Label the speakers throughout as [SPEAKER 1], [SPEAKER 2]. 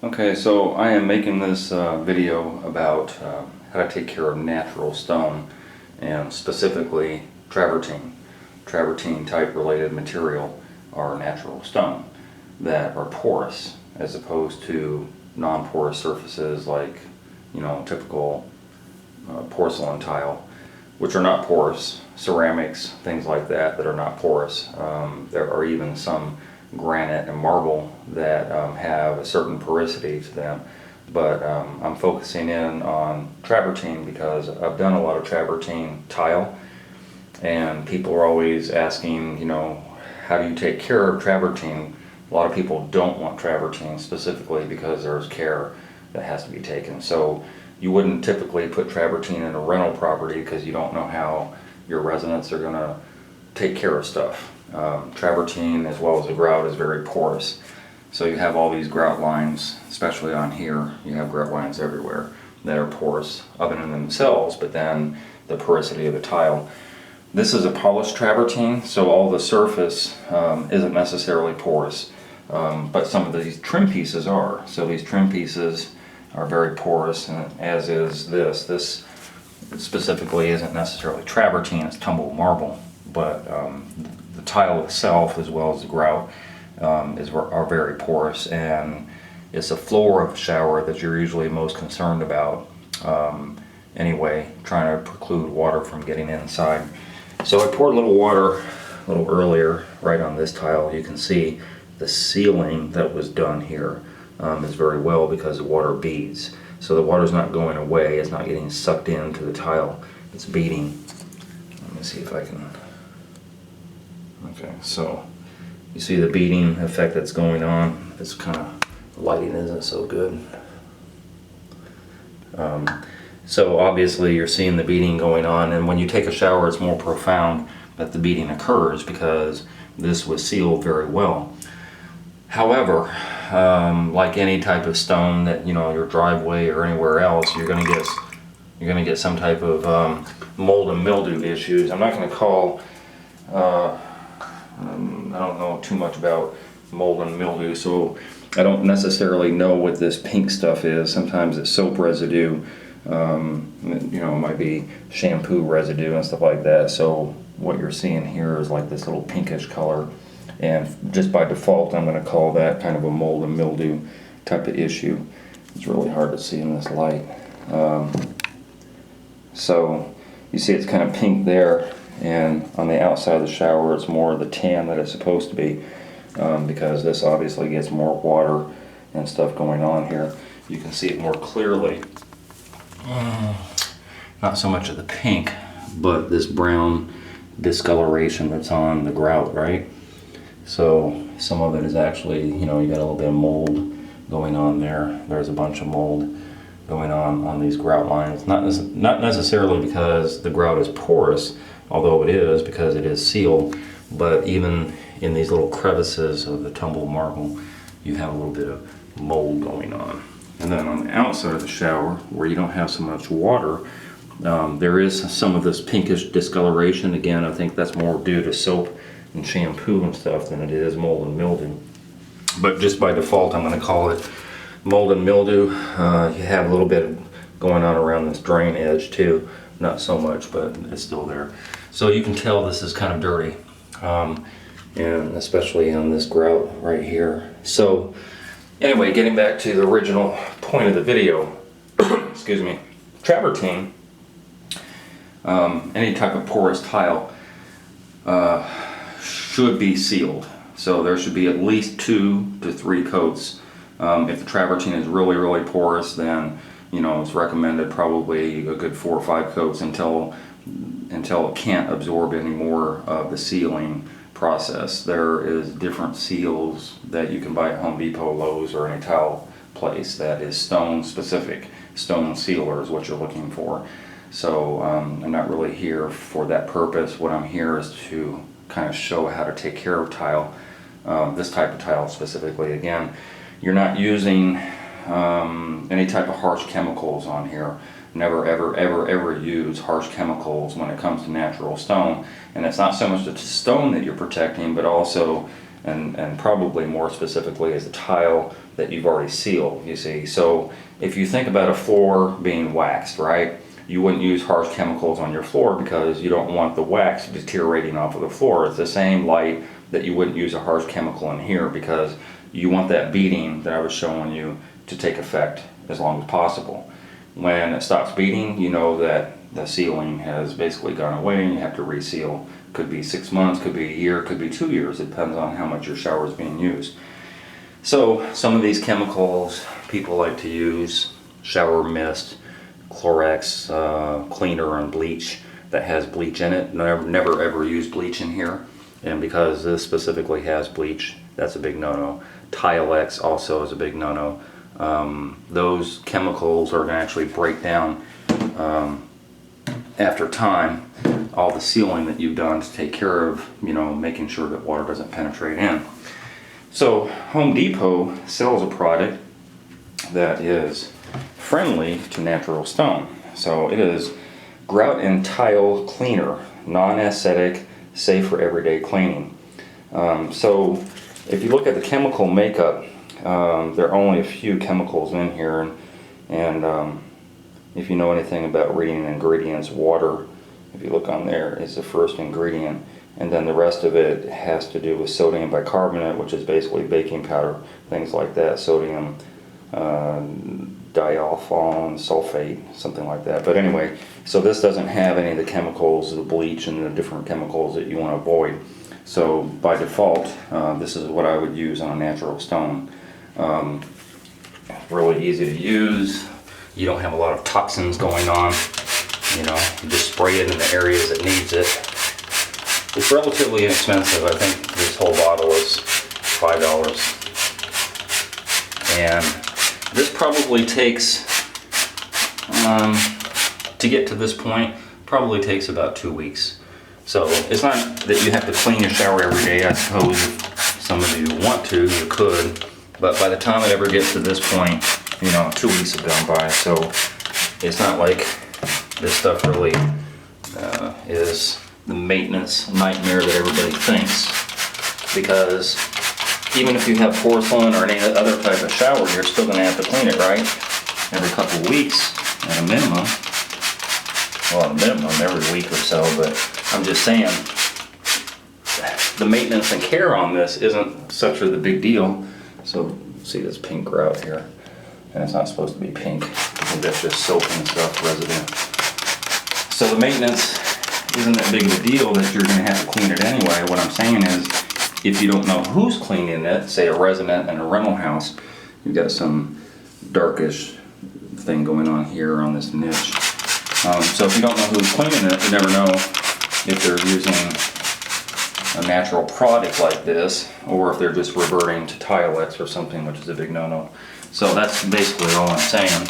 [SPEAKER 1] Okay, so I am making this video about how to take care of natural stone, and specifically travertine type related material are natural stone that are porous as opposed to non-porous surfaces like, you know, typical porcelain tile, which are not porous, ceramics, things like that that are not porous. There are even some granite and marble that have a certain porosity to them, but I'm focusing in on travertine because I've done a lot of travertine tile, and people are always asking, you know, how do you take care of travertine? A lot of people don't want travertine specifically because there's care that has to be taken. So you wouldn't typically put travertine in a rental property because you don't know how your residents are going to take care of stuff. Travertine, as well as the grout, is very porous. So you have all these grout lines, especially on here. You have grout lines everywhere that are porous of and in themselves, but then the porosity of the tile. This is a polished travertine, so all the surface isn't necessarily porous, but some of these trim pieces are. So these trim pieces are very porous, and as is this. This specifically isn't necessarily travertine, it's tumbled marble, but the tile itself, as well as the grout, are very porous, and it's the floor of the shower that you're usually most concerned about anyway, trying to preclude water from getting inside. So I poured a little water a little earlier right on this tile. You can see the sealing that was done here is very well because the water beads. So the water's not going away, it's not getting sucked into the tile, it's beading. Let me see if I can... Okay, so you see the beading effect that's going on. It's kind of, lighting isn't so good. So obviously you're seeing the beading going on, and when you take a shower it's more profound that the beading occurs because this was sealed very well. However, like any type of stone that, you know, your driveway or anywhere else, you're going to get some type of mold and mildew issues. I'm not going to call I don't know too much about mold and mildew, so I don't necessarily know what this pink stuff is. Sometimes it's soap residue, you know, it might be shampoo residue and stuff like that. So what you're seeing here is like this little pinkish color, and just by default I'm going to call that kind of a mold and mildew type of issue. It's really hard to see in this light. So you see it's kind of pink there, and on the outside of the shower it's more the tan that it's supposed to be, because this obviously gets more water and stuff going on here. You can see it more clearly. Not so much of the pink, but this brown discoloration that's on the grout, right? So some of it is actually, you know, you got a little bit of mold going on there. There's a bunch of mold going on these grout lines. Not necessarily because the grout is porous, although it is because it is sealed, but even in these little crevices of the tumbled marble, you have a little bit of mold going on. And then on the outside of the shower, where you don't have so much water, there is some of this pinkish discoloration. Again, I think that's more due to soap and shampoo and stuff than it is mold and mildew. But just by default, I'm going to call it mold and mildew. You have a little bit going on around this drain edge too. Not so much, but it's still there. So you can tell this is kind of dirty, and especially on this grout right here. So anyway, getting back to the original point of the video, excuse me, travertine, any type of porous tile should be sealed. So there should be at least 2 to 3 coats. If the travertine is really, really porous, then, you know, it's recommended probably a good 4 or 5 coats until it can't absorb any more of the sealing process. There is different seals that you can buy at Home Depot, Lowe's, or any tile place that is stone specific. Stone sealer is what you're looking for. So I'm not really here for that purpose. What I'm here is to kind of show how to take care of tile, this type of tile specifically. Again, you're not using any type of harsh chemicals on here. Never ever use harsh chemicals when it comes to natural stone. And it's not so much the stone that you're protecting, but also and probably more specifically is the tile that you've already sealed, you see. So if you think about a floor being waxed, right? You wouldn't use harsh chemicals on your floor because you don't want the wax deteriorating off of the floor. It's the same light that you wouldn't use a harsh chemical in here because you want that beading that I was showing you to take effect as long as possible. When it stops beading, you know that the sealing has basically gone away and you have to reseal. Could be 6 months, could be a year, could be 2 years. It depends on how much your shower is being used. So some of these chemicals people like to use, shower mist, Clorox cleaner and bleach that has bleach in it. Never ever use bleach in here. And because this specifically has bleach, that's a big no-no. Tilex also is a big no-no. Those chemicals are going to actually break down after time all the sealing that you've done to take care of, you know, making sure that water doesn't penetrate in. So Home Depot sells a product that is friendly to natural stone. So it is Grout and Tile Cleaner, non-acidic, safe for everyday cleaning. So if you look at the chemical makeup, there are only a few chemicals in here, and if you know anything about reading ingredients, water, if you look on there, is the first ingredient, and then the rest of it has to do with sodium bicarbonate, which is basically baking powder, things like that, sodium dialphone sulfate, something like that. But anyway, so this doesn't have any of the chemicals, the bleach and the different chemicals that you want to avoid. So by default, this is what I would use on a natural stone. Really easy to use. You don't have a lot of toxins going on. You know, you just spray it in the areas that needs it. It's relatively inexpensive. I think this whole bottle is $5. And this probably takes, to get to this point, probably takes about 2 weeks. So it's not that you have to clean your shower every day. I suppose if some of you want to, you could. But by the time it ever gets to this point, you know, 2 weeks have gone by. So it's not like this stuff really is the maintenance nightmare that everybody thinks. Because even if you have porcelain or any other type of shower, you're still going to have to clean it, right? Every couple of weeks at a minimum. Well, at a minimum every week or so, but I'm just saying the maintenance and care on this isn't such a big deal. So see this pink grout here, and it's not supposed to be pink. I think that's just soap and stuff, residue. So the maintenance isn't that big of a deal that you're going to have to clean it anyway. What I'm saying is, if you don't know who's cleaning it, say a resident in a rental house, you've got some darkish thing going on here on this niche. So if you don't know who's cleaning it, you never know if they're using a natural product like this, or if they're just reverting to Tilex or something, which is a big no-no. So that's basically all I'm saying.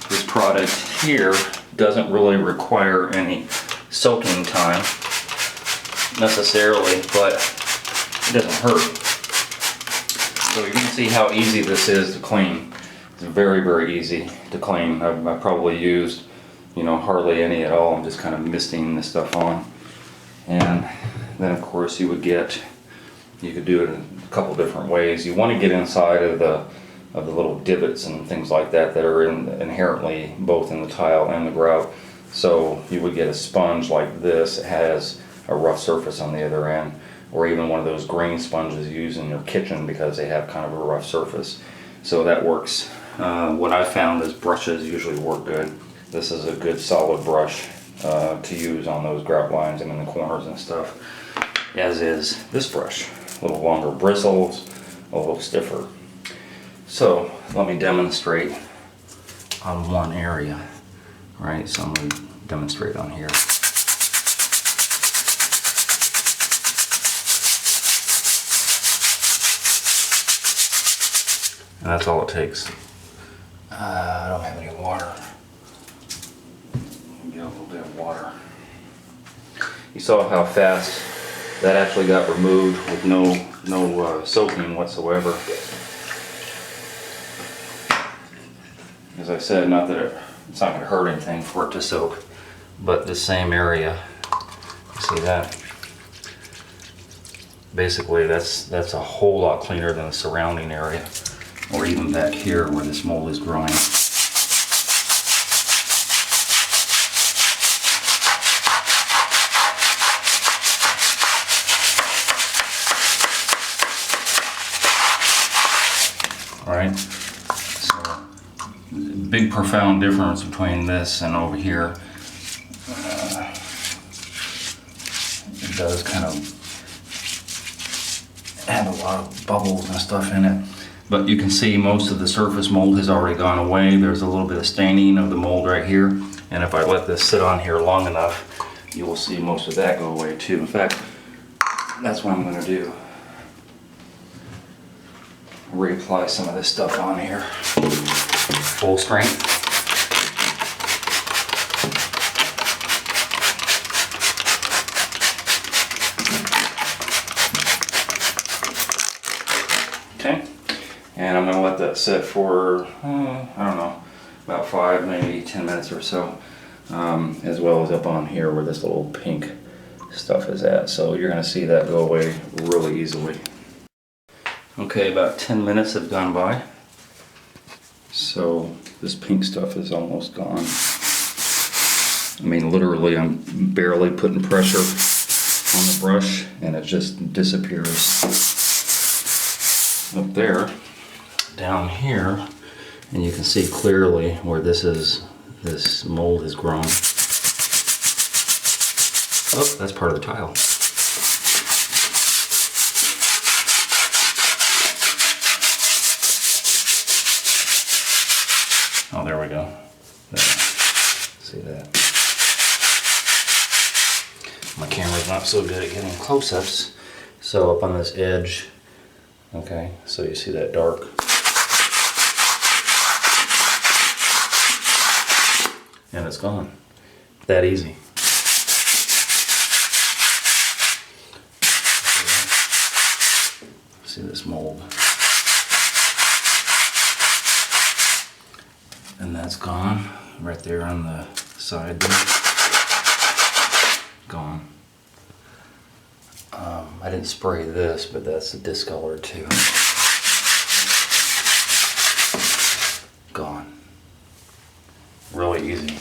[SPEAKER 1] This product here doesn't really require any soaking time necessarily, but it doesn't hurt. So you can see how easy this is to clean. It's very, very easy to clean. I've probably used, you know, hardly any at all. I'm just kind of misting this stuff on. And then of course you could do it in a couple different ways. You want to get inside of the little divots and things like that are inherently both in the tile and the grout. So you would get a sponge like this. It has a rough surface on the other end, or even one of those green sponges you use in your kitchen because they have kind of a rough surface. So that works. What I found is brushes usually work good. This is a good solid brush to use on those grout lines and in the corners and stuff, as is this brush. A little longer bristles, a little stiffer. So let me demonstrate on one area. Right, so I'm going to demonstrate on here. And that's all it takes. I don't have any water. Get a little bit of water. You saw how fast that actually got removed with no soaking whatsoever. As I said, not that it's not going to hurt anything for it to soak, but the same area See that? Basically, that's a whole lot cleaner than the surrounding area, or even back here where this mold is growing. Alright, so big profound difference between this and over here. It does kind of have a lot of bubbles and stuff in it, but you can see most of the surface mold has already gone away. There's a little bit of staining of the mold right here, and if I let this sit on here long enough, you will see most of that go away too. In fact, that's what I'm going to do. Reapply some of this stuff on here, full strength. Okay, and I'm going to let that sit for, I don't know, about 5, maybe 10 minutes or so, as well as up on here where this little pink stuff is at. So you're going to see that go away really easily. Okay, about 10 minutes have gone by. So this pink stuff is almost gone. I mean, literally, I'm barely putting pressure on the brush and it just disappears up there. Down here, and you can see clearly where this mold has grown. Oh, that's part of the tile. Oh, there we go. There. See that? My camera's not so good at getting close-ups. So up on this edge, okay, so you see that dark. And it's gone. That easy. See this mold. And that's gone, right there on the side there. Gone. I didn't spray this, but that's the discolor too. Gone. Really easy.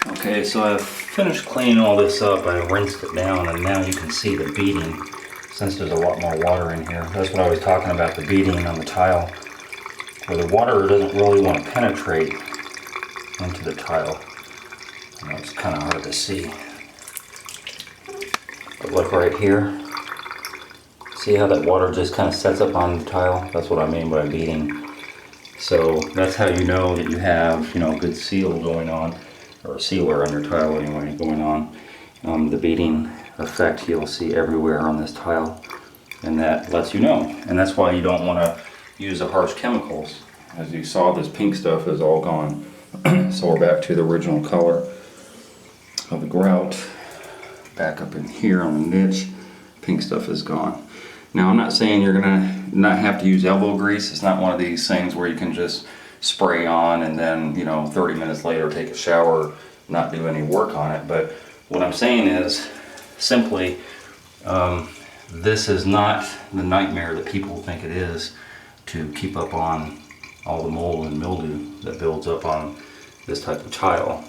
[SPEAKER 1] Okay, so I've finished cleaning all this up. I rinsed it down, and now you can see the beading, since there's a lot more water in here. That's what I was talking about, the beading on the tile, where the water doesn't really want to penetrate into the tile. I know it's kind of hard to see. But look right here. See how that water just kind of sets up on the tile? That's what I mean by beading. So that's how you know that you have, good seal going on, or a sealer on your tile anyway going on. The beading effect you'll see everywhere on this tile, and that lets you know. And that's why you don't want to use the harsh chemicals. As you saw, this pink stuff is all gone. So we're back to the original color of the grout. Back up in here on the niche, pink stuff is gone. Now I'm not saying you're gonna not have to use elbow grease. It's not one of these things where you can just spray on and then 30 minutes later take a shower, not do any work on it. But what I'm saying is simply this is not the nightmare that people think it is to keep up on all the mold and mildew that builds up on this type of tile.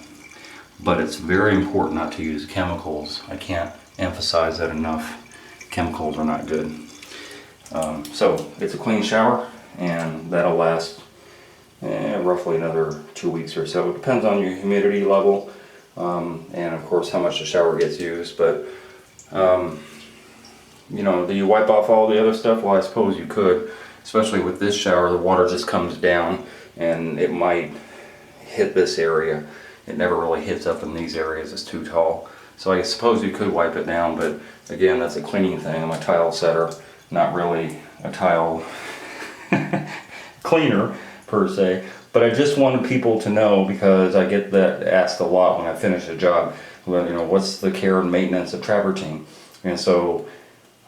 [SPEAKER 1] But it's very important not to use chemicals. I can't emphasize that enough. Chemicals are not good. So it's a clean shower, and that'll last roughly another 2 weeks or so. It depends on your humidity level, and of course how much the shower gets used. But do you wipe off all the other stuff? Well, I suppose you could, especially with this shower. The water just comes down and it might hit this area. It never really hits up in these areas. It's too tall. So I suppose you could wipe it down, but again, that's a cleaning thing. I'm a tile setter, not really a tile cleaner per se. But I just wanted people to know, because I get that asked a lot when I finish a job. Well, what's the care and maintenance of travertine? And so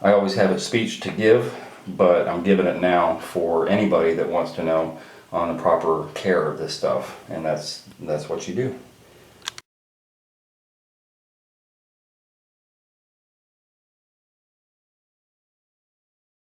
[SPEAKER 1] I always have a speech to give, but I'm giving it now for anybody that wants to know on the proper care of this stuff, and that's what you do.